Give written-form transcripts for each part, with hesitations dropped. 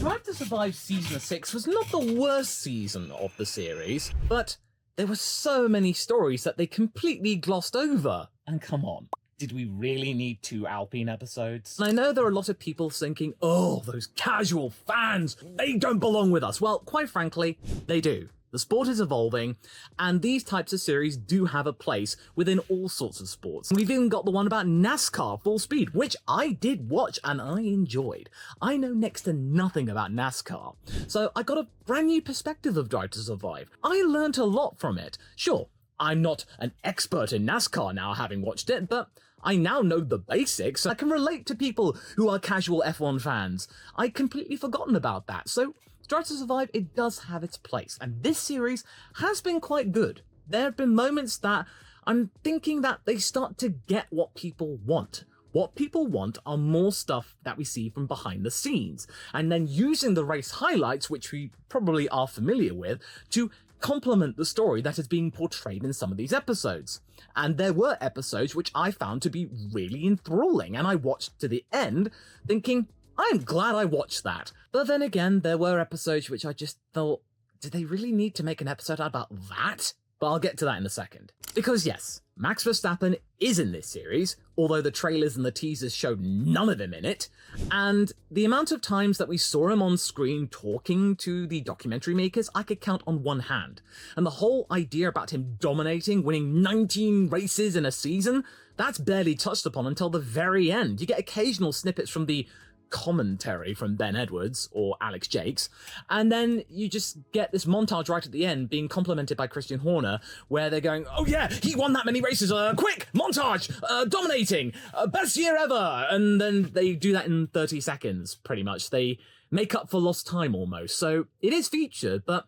Drive to Survive Season 6 was not the worst season of the series, but there were so many stories that they completely glossed over. And come on, did we really need 2 Alpine episodes? And I know there are a lot of people thinking, oh, those casual fans, they don't belong with us. Well, quite frankly, they do. The sport is evolving, and these types of series do have a place within all sorts of sports. We've even got the one about NASCAR Full Speed, which I did watch and I enjoyed. I know next to nothing about NASCAR, so I got a brand new perspective of Drive to Survive. I learnt a lot from it. Sure, I'm not an expert in NASCAR now having watched it, but I now know the basics. I can relate to people who are casual F1 fans. I'd completely forgotten about that, so Drive to Survive, it does have its place, and this series has been quite good. There have been moments that I'm thinking that they start to get what people want. What people want are more stuff that we see from behind the scenes, and then using the race highlights, which we probably are familiar with, to complement the story that is being portrayed in some of these episodes. And there were episodes which I found to be really enthralling, and I watched to the end thinking, I'm glad I watched that. But then again, there were episodes which I just thought, did they really need to make an episode about that? But I'll get to that in a second. Because yes, Max Verstappen is in this series, although the trailers and the teasers showed none of him in it, and the amount of times that we saw him on screen talking to the documentary makers, I could count on one hand. And the whole idea about him dominating, winning 19 races in a season, that's barely touched upon until the very end. You get occasional snippets from the commentary from Ben Edwards or Alex Jakes, and then you just get this montage right at the end being complimented by Christian Horner where they're going, oh yeah, he won that many races, quick, montage, dominating, best year ever, and then they do that in 30 seconds, pretty much. They make up for lost time almost. So it is featured, but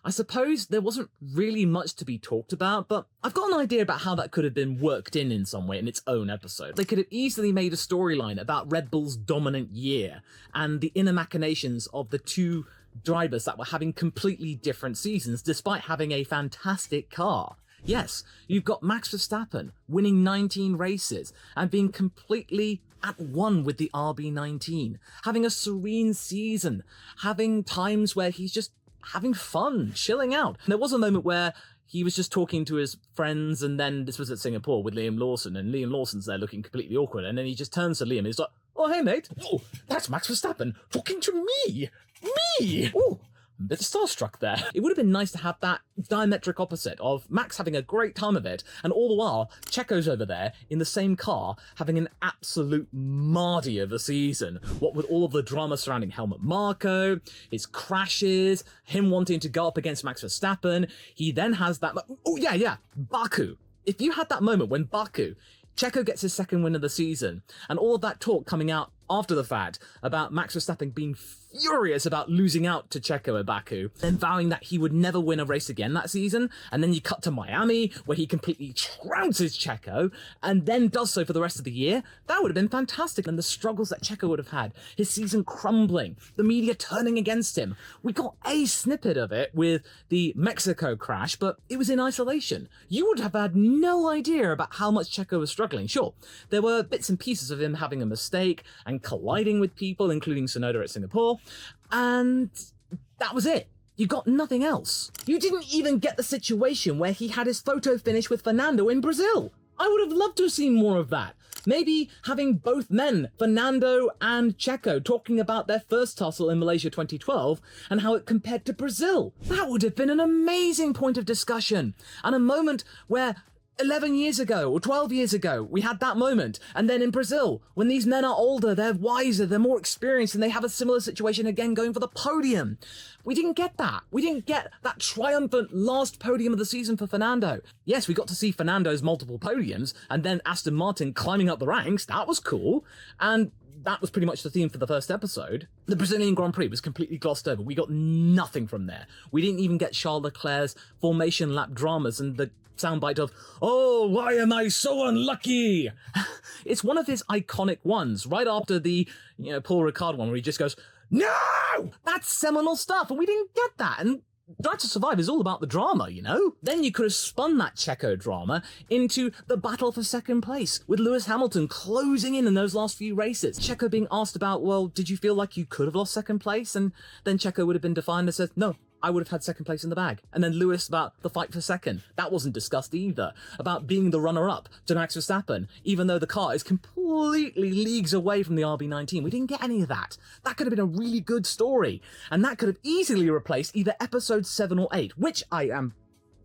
I suppose there wasn't really much to be talked about, but I've got an idea about how that could have been worked in some way in its own episode. They could have easily made a storyline about Red Bull's dominant year and the inner machinations of the two drivers that were having completely different seasons despite having a fantastic car. Yes, you've got Max Verstappen winning 19 races and being completely at one with the RB19, having a serene season, having times where he's just having fun, chilling out. And there was a moment where he was just talking to his friends, and then this was at Singapore with Liam Lawson, and Liam Lawson's there looking completely awkward, and then he just turns to Liam and he's like, oh, hey, mate. Oh, that's Max Verstappen talking to me. Me! Oh, a bit starstruck there. It would have been nice to have that diametric opposite of Max having a great time of it, and all the while, Checo's over there in the same car having an absolute mardy of a season. What with all of the drama surrounding Helmut Marko, his crashes, him wanting to go up against Max Verstappen. He then has that, Baku. If you had that moment when Checo gets his second win of the season, and all of that talk coming out after the fact about Max Verstappen being furious about losing out to Checo at Baku, then vowing that he would never win a race again that season, and then you cut to Miami, where he completely trounces Checo, and then does so for the rest of the year, that would have been fantastic. And the struggles that Checo would have had, his season crumbling, the media turning against him. We got a snippet of it with the Mexico crash, but it was in isolation. You would have had no idea about how much Checo was struggling. Sure, there were bits and pieces of him having a mistake and colliding with people, including Tsunoda at Singapore, and that was it. You got nothing else. You didn't even get the situation where he had his photo finish with Fernando in Brazil. I would have loved to have seen more of that. Maybe having both men, Fernando and Checo, talking about their first tussle in Malaysia 2012 and how it compared to Brazil. That would have been an amazing point of discussion, and a moment where 11 years ago or 12 years ago, we had that moment. And then in Brazil, when these men are older, they're wiser, they're more experienced, and they have a similar situation again going for the podium. We didn't get that. We didn't get that triumphant last podium of the season for Fernando. Yes, we got to see Fernando's multiple podiums and then Aston Martin climbing up the ranks. That was cool. And that was pretty much the theme for the first episode. The Brazilian Grand Prix was completely glossed over. We got nothing from there. We didn't even get Charles Leclerc's formation lap dramas and the soundbite of, oh, why am I so unlucky? It's one of his iconic ones, right after the, Paul Ricard one, where he just goes, no! That's seminal stuff, and we didn't get that. And Drive to Survive is all about the drama, you know? Then you could have spun that Checo drama into the battle for second place, with Lewis Hamilton closing in those last few races. Checo being asked about, well, did you feel like you could have lost second place? And then Checo would have been defined and said, no, I would have had second place in the bag. And then Lewis about the fight for second. That wasn't discussed either. About being the runner-up to Max Verstappen, even though the car is completely leagues away from the RB19. We didn't get any of that. That could have been a really good story. And that could have easily replaced either episode 7 or 8, which I am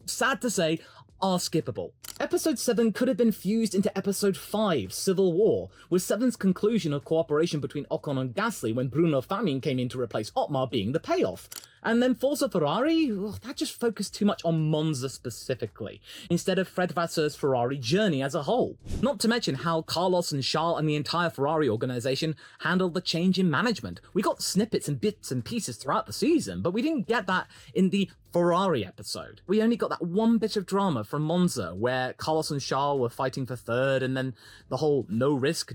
sad to say are skippable. Episode 7 could have been fused into episode 5, Civil War, with 7's conclusion of cooperation between Ocon and Gasly when Bruno Famin came in to replace Otmar being the payoff. And then Forza Ferrari, that just focused too much on Monza specifically, instead of Fred Vasseur's Ferrari journey as a whole. Not to mention how Carlos and Charles and the entire Ferrari organisation handled the change in management. We got snippets and bits and pieces throughout the season, but we didn't get that in the Ferrari episode. We only got that one bit of drama from Monza, where Carlos and Charles were fighting for third, and then the whole no risk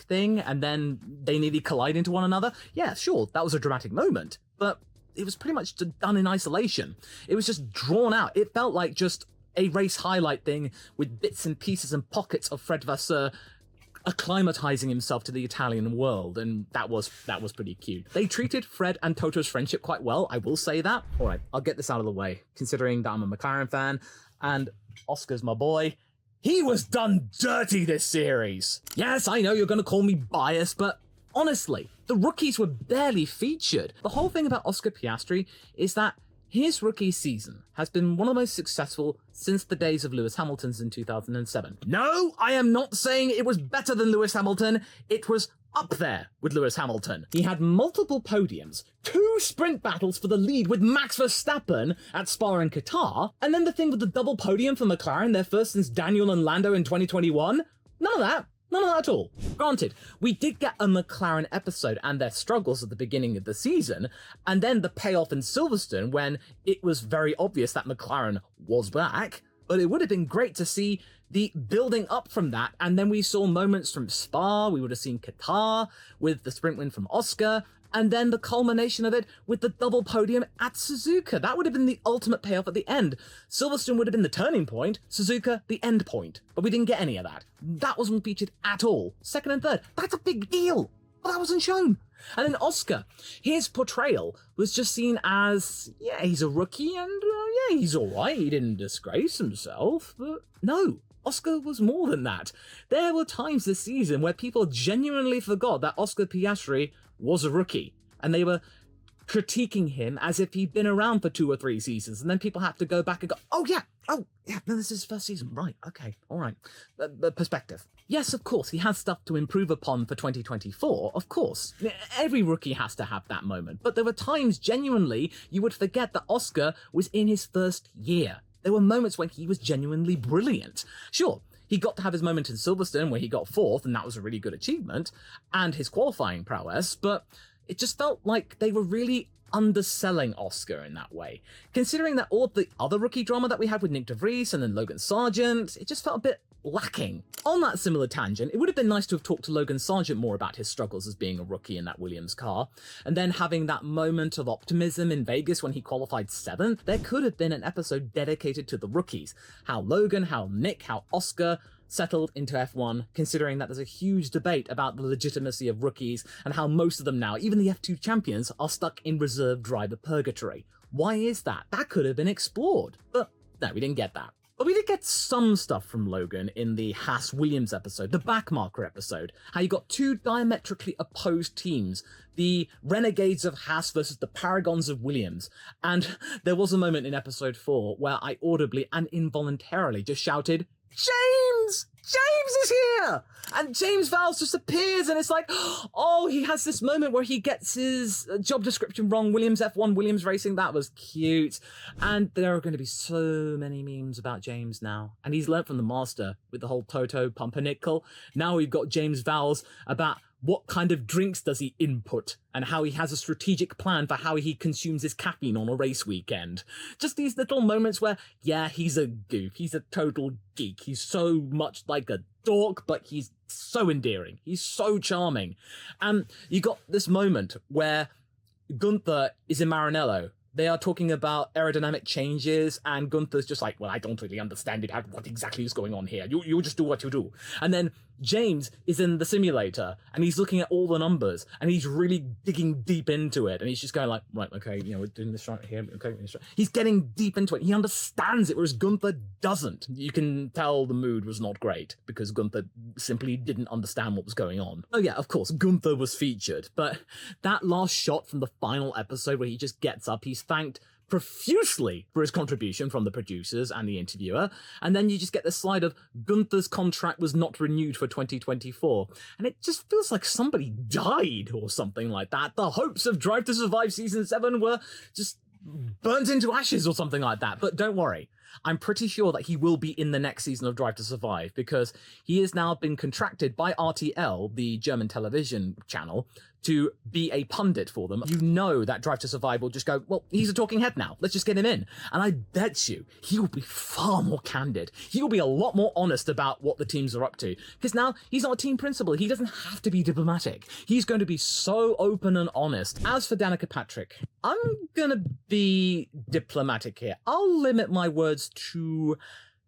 thing, and then they nearly collide into one another. Yeah, sure, that was a dramatic moment, but it was pretty much done in isolation. It was just drawn out. It felt like just a race highlight thing with bits and pieces and pockets of Fred Vasseur acclimatizing himself to the Italian world, and that was pretty cute. They treated Fred and Toto's friendship quite well, I will say that. All right, I'll get this out of the way, considering that I'm a McLaren fan, and Oscar's my boy. He was done dirty this series. Yes, I know you're going to call me biased, but honestly, the rookies were barely featured. The whole thing about Oscar Piastri is that his rookie season has been one of the most successful since the days of Lewis Hamilton's in 2007. No, I am not saying it was better than Lewis Hamilton. It was up there with Lewis Hamilton. He had multiple podiums, 2 sprint battles for the lead with Max Verstappen at Spa and Qatar, and then the thing with the double podium for McLaren, their first since Daniel and Lando in 2021. None of that. None of that at all. Granted, we did get a McLaren episode and their struggles at the beginning of the season, and then the payoff in Silverstone when it was very obvious that McLaren was back, but it would have been great to see the building up from that, and then we saw moments from Spa, we would have seen Qatar with the sprint win from Oscar, and then the culmination of it with the double podium at Suzuka. That would have been the ultimate payoff at the end. Silverstone would have been the turning point, Suzuka the end point. But we didn't get any of that. That wasn't featured at all. Second and third, that's a big deal. But that wasn't shown. And then Oscar, his portrayal was just seen as, yeah, he's a rookie and yeah, he's all right. He didn't disgrace himself. But no, Oscar was more than that. There were times this season where people genuinely forgot that Oscar Piastri was a rookie, and they were critiquing him as if he'd been around for 2 or 3 seasons, and then people had to go back and go, oh yeah, no, this is his first season, right, okay, all right. Perspective. Yes, of course, he has stuff to improve upon for 2024, of course. Every rookie has to have that moment, but there were times, genuinely, you would forget that Oscar was in his first year. There were moments when he was genuinely brilliant. Sure, he got to have his moment in Silverstone where he got 4th, and that was a really good achievement, and his qualifying prowess, but it just felt like they were really underselling Oscar in that way. Considering that all of the other rookie drama that we had with Nick de Vries and then Logan Sargent, it just felt a bit lacking. On that similar tangent, it would have been nice to have talked to Logan Sargent more about his struggles as being a rookie in that Williams car, and then having that moment of optimism in Vegas when he qualified 7th. There could have been an episode dedicated to the rookies. How Logan, how Nick, how Oscar settled into F1, considering that there's a huge debate about the legitimacy of rookies and how most of them now, even the F2 champions, are stuck in reserve driver purgatory. Why is that? That could have been explored. But no, we didn't get that. But we did get some stuff from Logan in the Haas-Williams episode, the backmarker episode, how you got 2 diametrically opposed teams, the renegades of Haas versus the paragons of Williams. And there was a moment in episode 4 where I audibly and involuntarily just shouted, James! James is here! And James Vowles just appears, and it's like, oh, he has this moment where he gets his job description wrong. Williams F1, Williams Racing, that was cute. And there are going to be so many memes about James now. And he's learnt from the master with the whole Toto pumpernickel. Now we've got James Vowles about what kind of drinks does he input and how he has a strategic plan for how he consumes his caffeine on a race weekend. Just these little moments where, yeah, he's a goof. He's a total geek. He's so much like a dork, but he's so endearing. He's so charming. And you got this moment where Gunther is in Maranello They are talking about aerodynamic changes, and Gunther's just like, well, I don't really understand it. What exactly is going on here? You just do what you do. And then James is in the simulator, and he's looking at all the numbers, and he's really digging deep into it, and he's just going like, right, okay, we're doing this right here, okay. He's getting deep into it. He understands it, whereas Gunther doesn't. You can tell the mood was not great, because Gunther simply didn't understand what was going on. Oh yeah, of course, Gunther was featured, but that last shot from the final episode where he just gets up, he's thanked profusely for his contribution from the producers and the interviewer, and then you just get this slide of Gunther's contract was not renewed for 2024, and it just feels like somebody died or something like that. The hopes of Drive to Survive Season 7 were just burnt into ashes or something like that. But don't worry, I'm pretty sure that he will be in the next season of Drive to Survive, because he has now been contracted by RTL, the German television channel, to be a pundit for them. You know that Drive to Survive will just go, well, he's a talking head now, let's just get him in. And I bet you he will be far more candid. He will be a lot more honest about what the teams are up to, because now he's not a team principal. He doesn't have to be diplomatic. He's going to be so open and honest. As for Danica Patrick, I'm gonna be diplomatic here. I'll limit my words to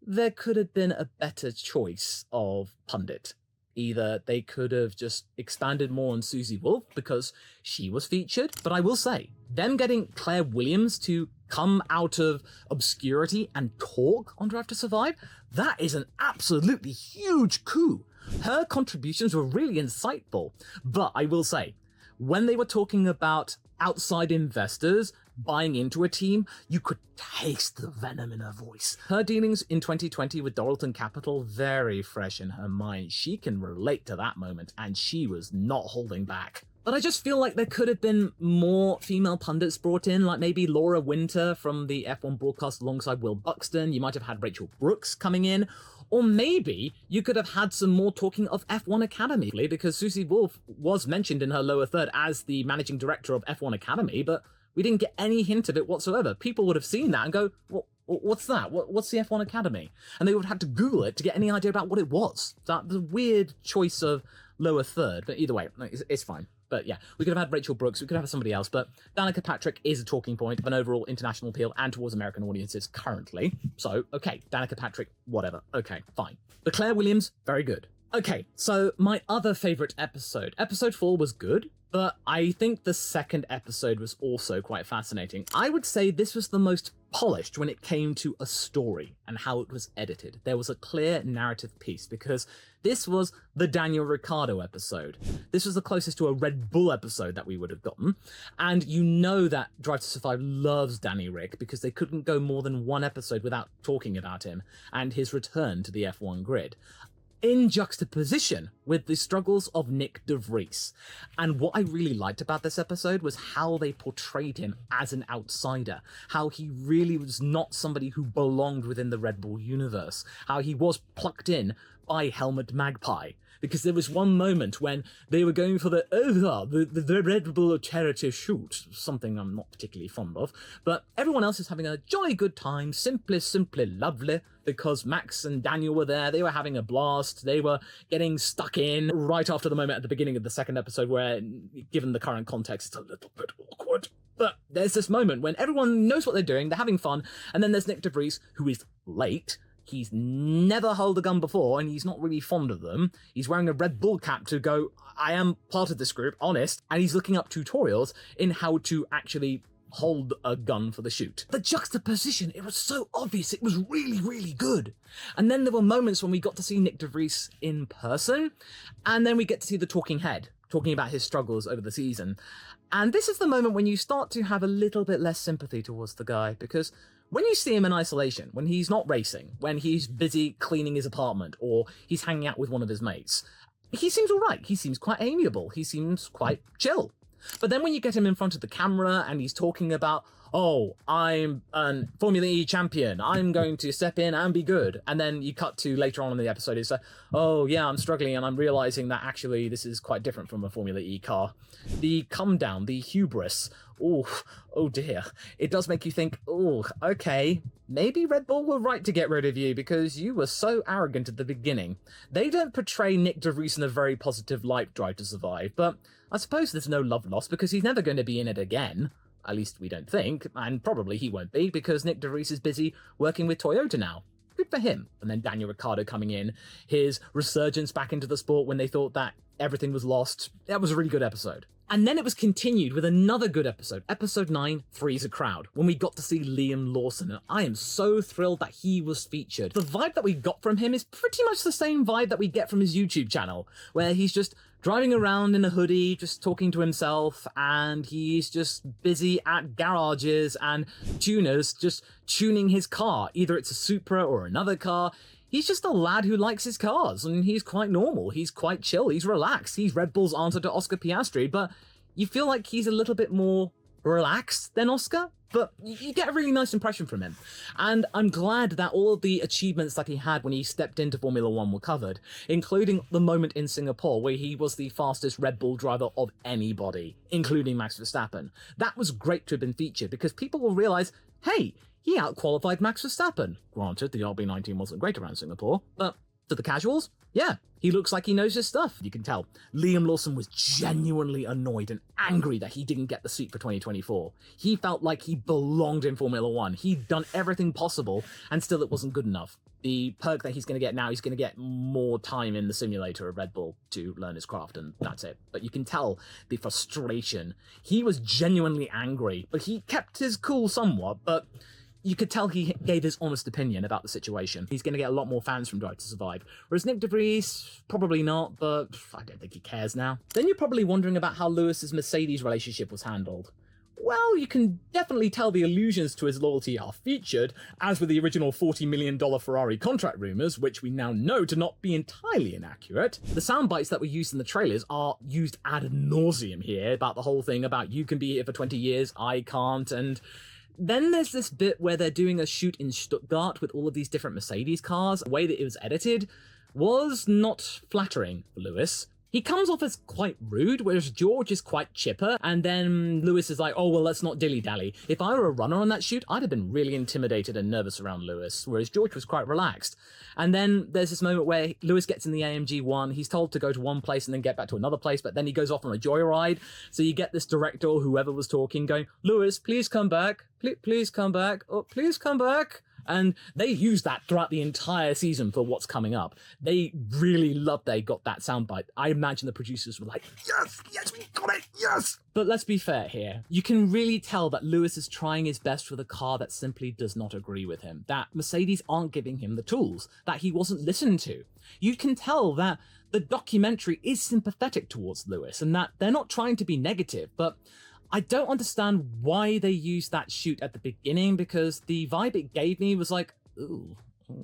there could have been a better choice of pundit. Either they could have just expanded more on Susie Wolf because she was featured, but I will say, them getting Claire Williams to come out of obscurity and talk on Drive to Survive, that is an absolutely huge coup. Her contributions were really insightful, but I will say, when they were talking about outside investors buying into a team, you could taste the venom in her voice. Her dealings in 2020 with Doralton Capital, very fresh in her mind. She can relate to that moment, and she was not holding back. But I just feel like there could have been more female pundits brought in, like maybe Laura Winter from the F1 broadcast alongside Will Buxton. You might have had Rachel Brooks coming in. Or maybe you could have had some more talking of F1 Academy, because Susie Wolf was mentioned in her lower third as the managing director of F1 Academy, but we didn't get any hint of it whatsoever. People would have seen that and go, well, what's that? What's the F1 Academy? And they would have had to Google it to get any idea about what it was. That was a weird choice of lower third, but either way, it's fine. But yeah, we could have had Rachel Brooks, we could have had somebody else, but Danica Patrick is a talking point of an overall international appeal and towards American audiences currently. So, okay, Danica Patrick, whatever. Okay, fine. But Claire Williams, very good. Okay, so my other favourite episode. Episode 4 was good, but I think the second episode was also quite fascinating. I would say this was the most polished when it came to a story and how it was edited. There was a clear narrative piece, because this was the Daniel Ricciardo episode. This was the closest to a Red Bull episode that we would have gotten. And you know that Drive to Survive loves Danny Rick, because they couldn't go more than one episode without talking about him and his return to the F1 grid, in juxtaposition with the struggles of Nick de Vries. And what I really liked about this episode was how they portrayed him as an outsider, how he really was not somebody who belonged within the Red Bull universe, how he was plucked in by Helmut Magpie. Because there was one moment when they were going for the Red Bull charity shoot, something I'm not particularly fond of, but everyone else is having a jolly good time, simply lovely, because Max and Daniel were there, they were having a blast, they were getting stuck in right after the moment at the beginning of the second episode where, given the current context, it's a little bit awkward. But there's this moment when everyone knows what they're doing, they're having fun, and then there's Nick de Vries, who is late. He's never held a gun before, and he's not really fond of them. He's wearing a Red Bull cap to go, I am part of this group, honest, and he's looking up tutorials in how to actually hold a gun for the shoot. The juxtaposition, it was so obvious, it was really, really good. And then there were moments when we got to see Nick de Vries in person, and then we get to see the talking head, talking about his struggles over the season. And this is the moment when you start to have a little bit less sympathy towards the guy, because when you see him in isolation, when he's not racing, when he's busy cleaning his apartment, or he's hanging out with one of his mates, he seems all right. He seems quite amiable. He seems quite chill. But then when you get him in front of the camera and he's talking about, oh, I'm a Formula E champion, I'm going to step in and be good. And then you cut to later on in the episode, it's like, oh yeah, I'm struggling and I'm realizing that actually this is quite different from a Formula E car. The come down, the hubris, oh dear. It does make you think, oh, okay, maybe Red Bull were right to get rid of you because you were so arrogant at the beginning. They don't portray Nick de Vries in a very positive light, Drive to Survive, but I suppose there's no love lost because he's never going to be in it again. At least we don't think, and probably he won't be, because Nick de Vries is busy working with Toyota now. Good for him. And then Daniel Ricciardo coming in, his resurgence back into the sport when they thought that everything was lost. That was a really good episode. And then it was continued with another good episode, episode 9, Freeze a Crowd, when we got to see Liam Lawson, and I am so thrilled that he was featured. The vibe that we got from him is pretty much the same vibe that we get from his YouTube channel, where he's just driving around in a hoodie, just talking to himself, and he's just busy at garages and tuners, just tuning his car. Either it's a Supra or another car. He's just a lad who likes his cars, and he's quite normal, he's quite chill, he's relaxed. He's Red Bull's answer to Oscar Piastri, but you feel like he's a little bit more relaxed than Oscar, but you get a really nice impression from him. And I'm glad that all of the achievements that he had when he stepped into Formula One were covered, including the moment in Singapore where he was the fastest Red Bull driver of anybody, including Max Verstappen. That was great to have been featured, because people will realize, hey, he out-qualified Max Verstappen. Granted, the RB19 wasn't great around Singapore, but for the casuals, yeah, he looks like he knows his stuff. You can tell. Liam Lawson was genuinely annoyed and angry that he didn't get the seat for 2024. He felt like he belonged in Formula One. He'd done everything possible, and still it wasn't good enough. The perk that he's going to get now, he's going to get more time in the simulator of Red Bull to learn his craft, and that's it. But you can tell the frustration. He was genuinely angry, but he kept his cool somewhat, but you could tell he gave his honest opinion about the situation. He's going to get a lot more fans from Drive to Survive. Whereas Nick de Vries, probably not, but I don't think he cares now. Then you're probably wondering about how Lewis's Mercedes relationship was handled. Well, you can definitely tell the allusions to his loyalty are featured, as with the original $40 million Ferrari contract rumours, which we now know to not be entirely inaccurate. The sound bites that were used in the trailers are used ad nauseum here, about the whole thing about you can be here for 20 years, I can't, and then there's this bit where they're doing a shoot in Stuttgart with all of these different Mercedes cars. The way that it was edited was not flattering for Lewis. He comes off as quite rude, whereas George is quite chipper, and then Lewis is like, oh, well, let's not dilly-dally. If I were a runner on that shoot, I'd have been really intimidated and nervous around Lewis, whereas George was quite relaxed. And then there's this moment where Lewis gets in the AMG 1, he's told to go to one place and then get back to another place, but then he goes off on a joyride. So you get this director or whoever was talking going, Lewis, please come back. Please come back. Oh, please come back. And they use that throughout the entire season for what's coming up. They really loved they got that soundbite. I imagine the producers were like, yes, we got it, yes! But let's be fair here. You can really tell that Lewis is trying his best with a car that simply does not agree with him. That Mercedes aren't giving him the tools. That he wasn't listened to. You can tell that the documentary is sympathetic towards Lewis and that they're not trying to be negative, but I don't understand why they used that shoot at the beginning, because the vibe it gave me was like, ooh,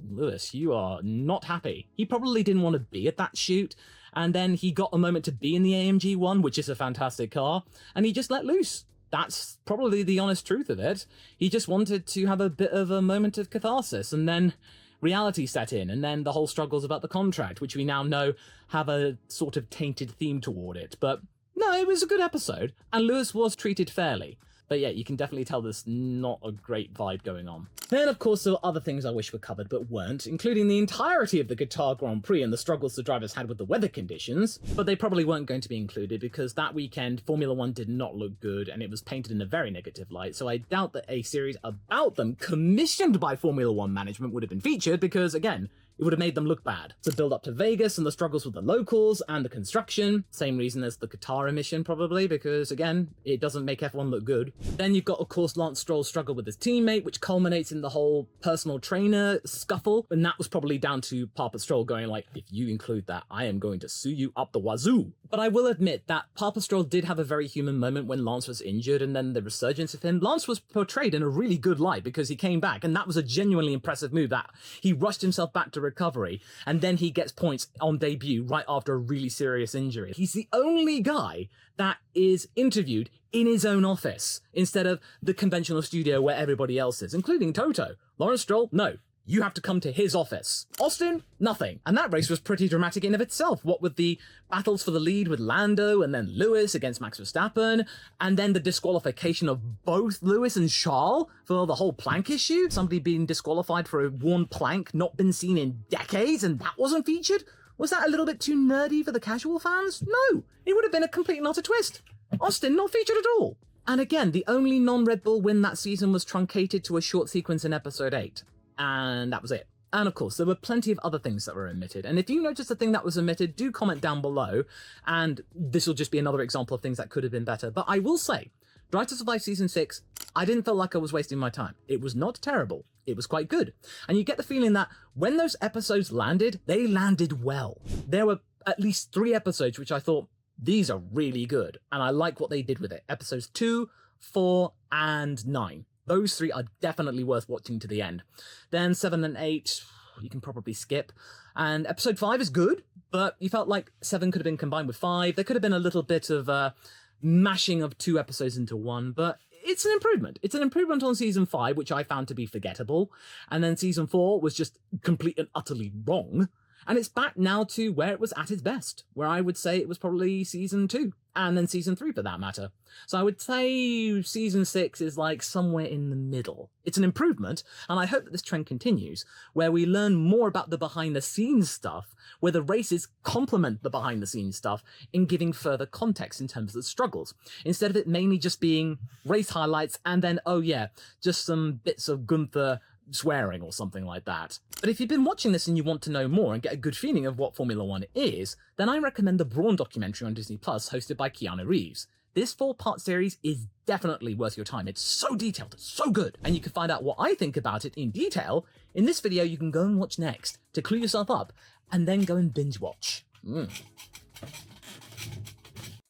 Lewis, you are not happy. He probably didn't want to be at that shoot, and then he got a moment to be in the AMG 1, which is a fantastic car, and he just let loose. That's probably the honest truth of it. He just wanted to have a bit of a moment of catharsis, and then reality set in, and then the whole struggles about the contract, which we now know have a sort of tainted theme toward it, but no, it was a good episode, and Lewis was treated fairly. But yeah, you can definitely tell there's not a great vibe going on. Then, of course, there were other things I wish were covered but weren't, including the entirety of the Qatar Grand Prix and the struggles the drivers had with the weather conditions. But they probably weren't going to be included because that weekend, Formula One did not look good and it was painted in a very negative light, so I doubt that a series about them, commissioned by Formula One management, would have been featured because, again, it would have made them look bad. To build up to Vegas and the struggles with the locals and the construction, same reason as the Qatar emission probably, because again, it doesn't make F1 look good. Then you've got, of course, Lance Stroll's struggle with his teammate, which culminates in the whole personal trainer scuffle, and that was probably down to Papa Stroll going like, if you include that, I am going to sue you up the wazoo. But I will admit that Papa Stroll did have a very human moment when Lance was injured, and then the resurgence of him. Lance was portrayed in a really good light because he came back, and that was a genuinely impressive move, that he rushed himself back to recovery, and then he gets points on debut right after a really serious injury. He's the only guy that is interviewed in his own office instead of the conventional studio where everybody else is, including Toto. Lawrence Stroll, no. You have to come to his office. Austin, nothing. And that race was pretty dramatic in of itself. What with the battles for the lead with Lando and then Lewis against Max Verstappen, and then the disqualification of both Lewis and Charles for the whole plank issue. Somebody being disqualified for a worn plank, not been seen in decades, and that wasn't featured? Was that a little bit too nerdy for the casual fans? No, it would have been a complete and utter twist. Austin not featured at all. And again, the only non-Red Bull win that season was truncated to a short sequence in episode 8. And that was it. And of course, there were plenty of other things that were omitted. And if you notice a thing that was omitted, do comment down below. And this will just be another example of things that could have been better. But I will say, Drive to Survive Season 6, I didn't feel like I was wasting my time. It was not terrible. It was quite good. And you get the feeling that when those episodes landed, they landed well. There were at least 3 episodes which I thought, these are really good. And I like what they did with it. Episodes 2, 4, and 9. Those 3 are definitely worth watching to the end. Then 7 and 8, you can probably skip. And episode 5 is good, but you felt like 7 could have been combined with 5. There could have been a little bit of mashing of 2 episodes into 1, but it's an improvement. It's an improvement on season 5, which I found to be forgettable. And then season 4 was just complete and utterly wrong. And it's back now to where it was at its best, where I would say it was probably season 2, and then season 3 for that matter. So I would say season 6 is like somewhere in the middle. It's an improvement, and I hope that this trend continues, where we learn more about the behind-the-scenes stuff, where the races complement the behind-the-scenes stuff in giving further context in terms of the struggles, instead of it mainly just being race highlights and then, oh yeah, just some bits of Gunther swearing or something like that. But if you've been watching this and you want to know more and get a good feeling of what Formula 1 is, then I recommend the Brawn documentary on Disney Plus hosted by Keanu Reeves. This 4-part series is definitely worth your time. It's so detailed, it's so good. And you can find out what I think about it in detail in this video you can go and watch next to clue yourself up and then go and binge watch.